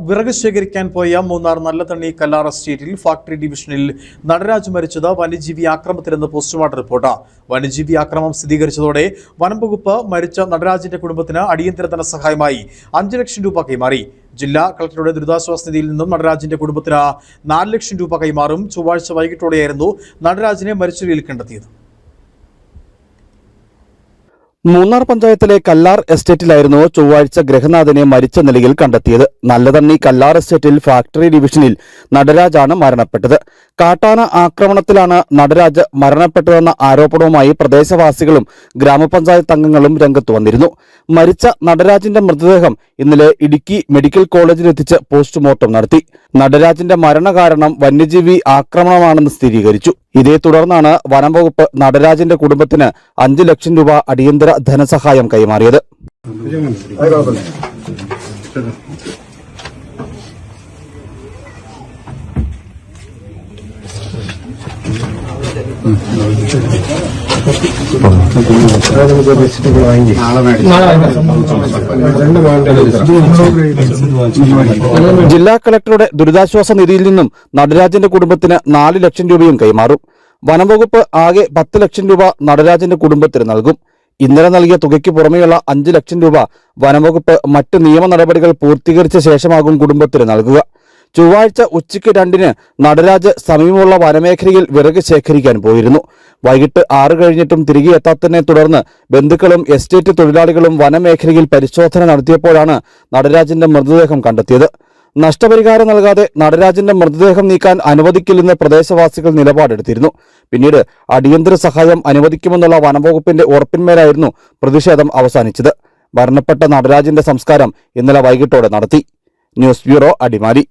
വിറക് ശേഖരിക്കാൻ പോയ മൂന്നാർ നല്ലതണ്ണി കല്ലാർ എസ്റ്റേറ്റിൽ ഫാക്ടറി ഡിവിഷനിൽ നടരാജ് മരിച്ചത് വന്യജീവി ആക്രമണത്തിലെന്ന് പോസ്റ്റ്മോർട്ടം റിപ്പോർട്ട്. വന്യജീവി ആക്രമണം സ്ഥിരീകരിച്ചതോടെ വനം വകുപ്പ് മരിച്ച നടരാജിന്റെ കുടുംബത്തിന് അടിയന്തര ധനസഹായമായി 5 ലക്ഷം രൂപ കൈമാറി. ജില്ലാ കളക്ടറുടെ ദുരിതാശ്വാസ നിധിയിൽ നിന്നും നടരാജിന്റെ കുടുംബത്തിന് 4 ലക്ഷം രൂപ കൈമാറും. ചൊവ്വാഴ്ച വൈകിട്ടോടെയായിരുന്നു നടരാജിനെ മരിച്ച നിലയിൽ കണ്ടെത്തിയത്. മൂന്നാർ പഞ്ചായത്തിലെ കല്ലാർ എസ്റ്റേറ്റിലായിരുന്നു ചൊവ്വാഴ്ച ഗൃഹനാഥനെ മരിച്ച നിലയിൽ കണ്ടെത്തിയത്. നല്ലതണ്ണി കല്ലാർ എസ്റ്റേറ്റിൽ ഫാക്ടറി ഡിവിഷനിൽ നടരാജാണ് മരണപ്പെട്ടത്. കാട്ടാന ആക്രമണത്തിലാണ് നടരാജ് മരണപ്പെട്ടതെന്ന ആരോപണവുമായി പ്രദേശവാസികളും ഗ്രാമപഞ്ചായത്ത് അംഗങ്ങളും രംഗത്തു വന്നിരുന്നു. മരിച്ച നടരാജിന്റെ മൃതദേഹം ഇന്നലെ ഇടുക്കി മെഡിക്കൽ കോളേജിലെത്തിച്ച് പോസ്റ്റ്മോർട്ടം നടത്തി. നടരാജിന്റെ മരണകാരണം വന്യജീവി ആക്രമണമാണെന്ന് സ്ഥിരീകരിച്ചു. ഇതേ തുടർന്നാണ് വനം വകുപ്പ് നടരാജിന്റെ കുടുംബത്തിന് 5 ലക്ഷം രൂപ അടിയന്തര ധനസഹായം കൈമാറിയത്. ജില്ലാ കളക്ടറുടെ ദുരിതാശ്വാസ നിധിയിൽ നിന്നും നടരാജന്റെ കുടുംബത്തിന് 4 ലക്ഷം രൂപയും കൈമാറും. വനംവകുപ്പ് ആകെ 10 ലക്ഷം രൂപ നടരാജന്റെ കുടുംബത്തിന് നൽകും. ഇന്നലെ നൽകിയ തുകയ്ക്ക് പുറമെയുള്ള 5 ലക്ഷം രൂപ വനംവകുപ്പ് മറ്റ് നിയമ നടപടികൾ പൂർത്തീകരിച്ച ശേഷമാകും കുടുംബത്തിന് നൽകുക. ചൊവ്വാഴ്ച ഉച്ചയ്ക്ക് 2-ന് നടരാജ് സമീപമുള്ള വനമേഖലയിൽ വിറക് ശേഖരിക്കാൻ പോയിരുന്നു. വൈകിട്ട് 6 കഴിഞ്ഞിട്ടും തിരികെ എത്താത്തതിനെ തുടർന്ന് ബന്ധുക്കളും എസ്റ്റേറ്റ് തൊഴിലാളികളും വനമേഖലയിൽ പരിശോധന നടത്തിയപ്പോഴാണ് നടരാജിന്റെ മൃതദേഹം കണ്ടെത്തിയത്. നഷ്ടപരിഹാരം നൽകാതെ നടരാജിന്റെ മൃതദേഹം നീക്കാൻ അനുവദിക്കില്ലെന്ന് പ്രദേശവാസികൾ നിലപാടെടുത്തിരുന്നു. പിന്നീട് അടിയന്തര സഹായം അനുവദിക്കുമെന്നുള്ള വനംവകുപ്പിന്റെ ഉറപ്പിന്മേലായിരുന്നു പ്രതിഷേധം അവസാനിച്ചത്. മരണപ്പെട്ട നടരാജിന്റെ സംസ്കാരം ഇന്നലെ വൈകിട്ടോടെ നടത്തി. News bureau, Adimali.